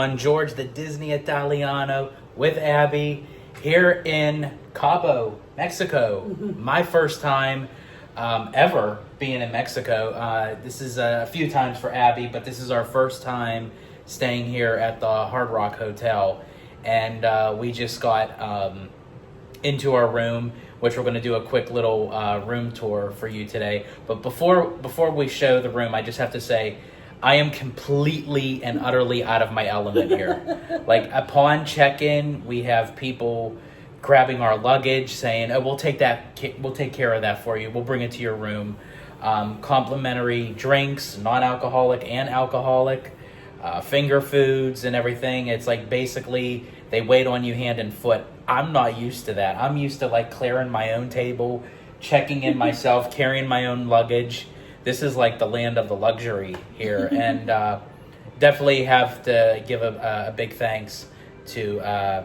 everyone. George, the Disney Italiano, with Abby here in Cabo, Mexico. My first time ever being in Mexico. This is a few times for Abby, but this is our first time staying here at the Hard Rock Hotel. And we just got into our room, which we're going to do a quick little room tour for you today. But before we show the room, I just have to say, I am completely and utterly out of my element here. Like, upon check-in, we have people grabbing our luggage, saying, "Oh, we'll take care of that for you. We'll bring it to your room." Complimentary drinks, non-alcoholic and alcoholic, finger foods and everything. It's like basically they wait on you hand and foot. I'm not used to that. I'm used to like clearing my own table, checking in myself, carrying my own luggage. This is like the land of the luxury here. And definitely have to give a big thanks to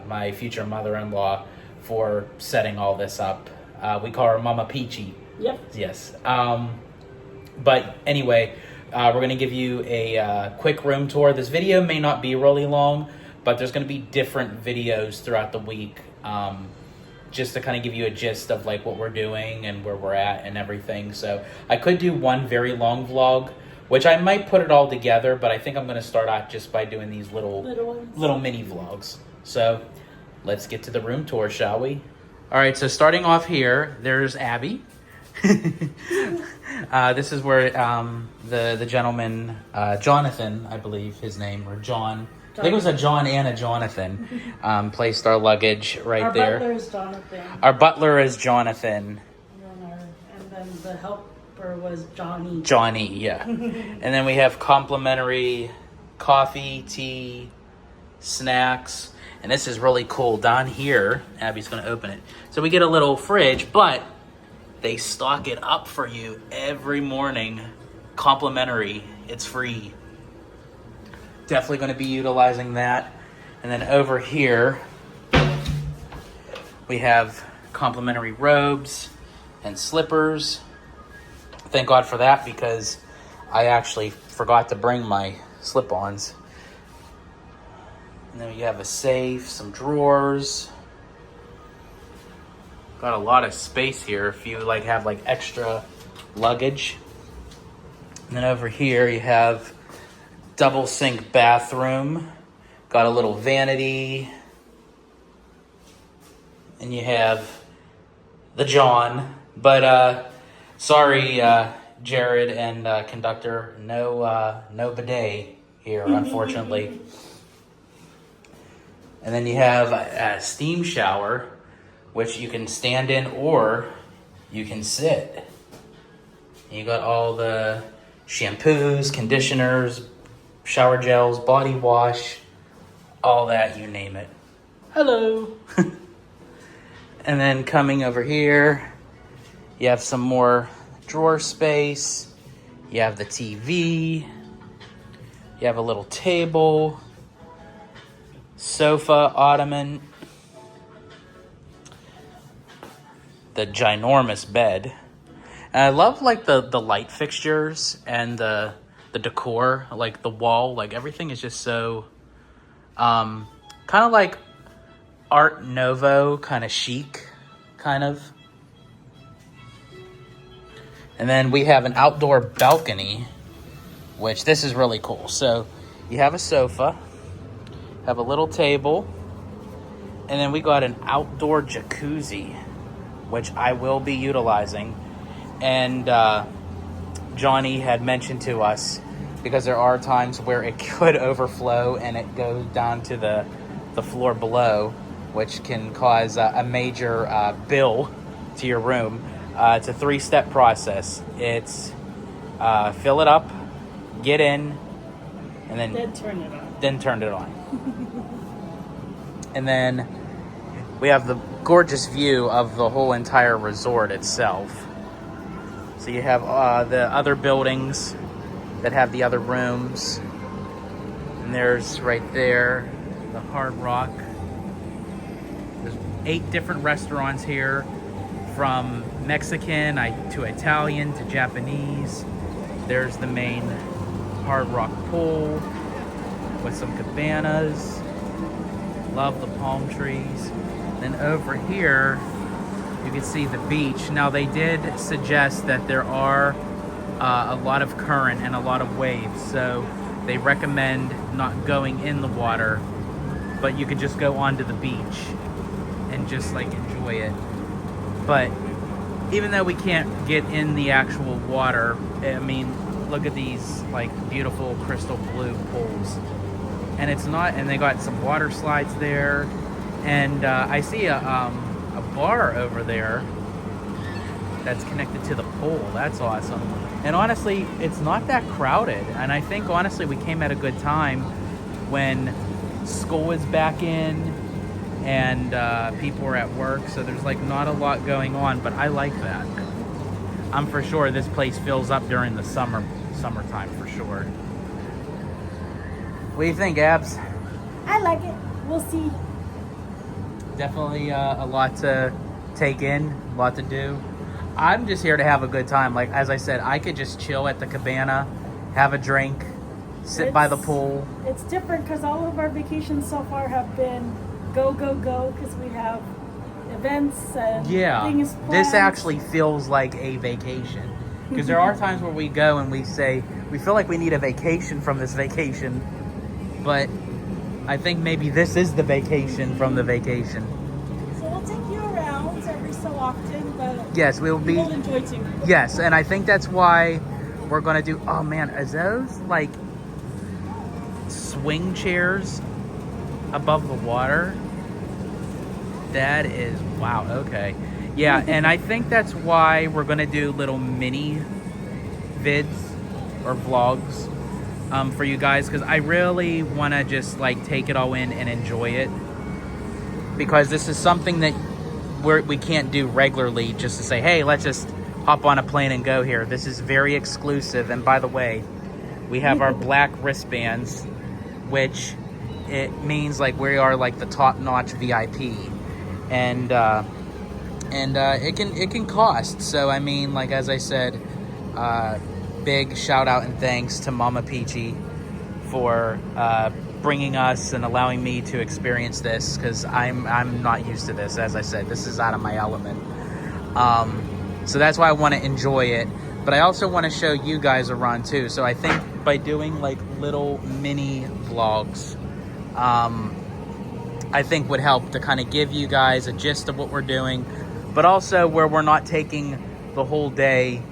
my future mother-in-law for setting all this up. We call her Mama Peachy. Yep. Yes. But anyway, we're going to give you a quick room tour. This video may not be really long, but there's going to be different videos throughout the week, just to kind of give you a gist of like what we're doing and where we're at and everything. So I could do one very long vlog, which I might put it all together, but I think I'm going to start out just by doing these little mini vlogs. So let's get to the room tour, shall we? All right, so starting off here, there's Abby. This is where the gentleman, Jonathan, I believe his name, or John. I think it was a John and a Jonathan, placed our luggage right there. Our butler is Jonathan. Our butler is Jonathan. And then the helper was Johnny. Johnny, yeah. And then we have complimentary coffee, tea, snacks. And this is really cool. Down here, Abby's going to open it. So we get a little fridge, but they stock it up for you every morning. Complimentary. It's free. Definitely going to be utilizing that. And then over here, we have complimentary robes and slippers. Thank God for that, because I actually forgot to bring my slip-ons. And then you have a safe, some drawers. Got a lot of space here if you like have like extra luggage. And then over here you have double sink bathroom. Got a little vanity. And you have the John. But sorry, Jared and conductor, no bidet here, unfortunately. And then you have a steam shower, which you can stand in or you can sit. You got all the shampoos, conditioners, shower gels, body wash, all that, you name it. Hello. And then coming over here, you have some more drawer space. You have the TV. You have a little table, sofa, ottoman, the ginormous bed. And I love like the light fixtures and the decor, like the wall, like everything is just so kind of like Art Nouveau, kind of chic, kind of. And then we have an outdoor balcony, which this is really cool. So you have a sofa, have a little table, and then we got an outdoor jacuzzi, which I will be utilizing. And Johnny had mentioned to us, because there are times where it could overflow and it goes down to the floor below, which can cause a major bill to your room. It's a 3-step process. It's fill it up, get in, and then turn it on. Then turn it on. And then we have the gorgeous view of the whole entire resort itself. So you have the other buildings that have the other rooms. And there's right there, the Hard Rock. There's 8 different restaurants here, from Mexican to Italian to Japanese. There's the main Hard Rock pool, with some cabanas. Love the palm trees. Then over here, you can see the beach. Now they did suggest that there are a lot of current and a lot of waves, so they recommend not going in the water, but you could just go onto the beach and just like enjoy it. But even though we can't get in the actual water, I mean, look at these like beautiful crystal blue pools. And it's not, and they got some water slides there. And I see a bar over there that's connected to the pool. That's awesome. And honestly, it's not that crowded. And I think honestly, we came at a good time when school is back in and people are at work. So there's like not a lot going on, but I like that. I'm for sure this place fills up during the summertime for sure. What do you think, Abs? I like it. We'll see. Definitely a lot to take in, a lot to do. I'm just here to have a good time. Like, as I said, I could just chill at the cabana, have a drink, sit by the pool. It's different because all of our vacations so far have been go, go, go, because we have events and things planned. This actually feels like a vacation. Because there are times where we go and we say, we feel like we need a vacation from this vacation. But I think maybe this is the vacation from the vacation. So we'll take you around every so often, but yes, we'll enjoy too. Yes, and I think that's why we're gonna do. Oh man, are those like swing chairs above the water? That is wow. Okay, yeah, and I think that's why we're gonna do little mini vids or vlogs. For you guys, because I really want to just like take it all in and enjoy it, because this is something that we can't do regularly, just to say, hey, let's just hop on a plane and go here. This is very exclusive. And by the way, we have our black wristbands, which it means like we are like the top-notch VIP, and it can cost. So I mean, like as I said, big shout out and thanks to Mama Peachy for bringing us and allowing me to experience this, because I'm not used to this. As I said, this is out of my element. So that's why I want to enjoy it, but I also want to show you guys around too. So I think by doing like little mini vlogs, I think would help to kind of give you guys a gist of what we're doing, but also where we're not taking the whole day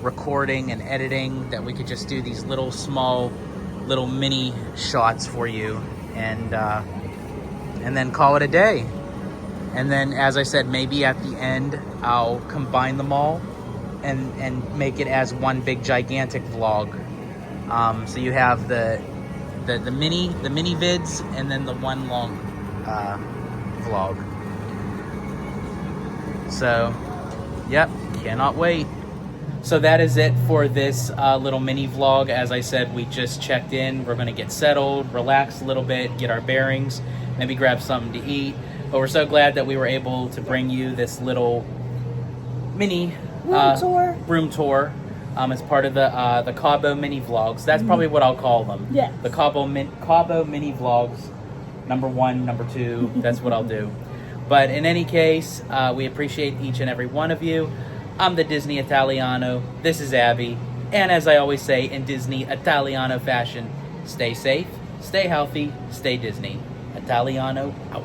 recording and editing, that we could just do these little small little mini shots for you, and then call it a day. And then, as I said, maybe at the end I'll combine them all and make it as one big gigantic vlog. So you have the mini vids and then the one long vlog. So yep, cannot wait. So that is it for this little mini vlog. As I said, we just checked in. We're going to get settled, relax a little bit, get our bearings, maybe grab something to eat. But we're so glad that we were able to bring you this little mini room tour as part of the Cabo mini vlogs. That's probably what I'll call them. Yeah. The Cabo mini vlogs, number 1, number 2. That's what I'll do. But in any case, we appreciate each and every one of you. I'm the Disney Italiano. This is Abby. And as I always say in Disney Italiano fashion, stay safe, stay healthy, stay Disney. Italiano out.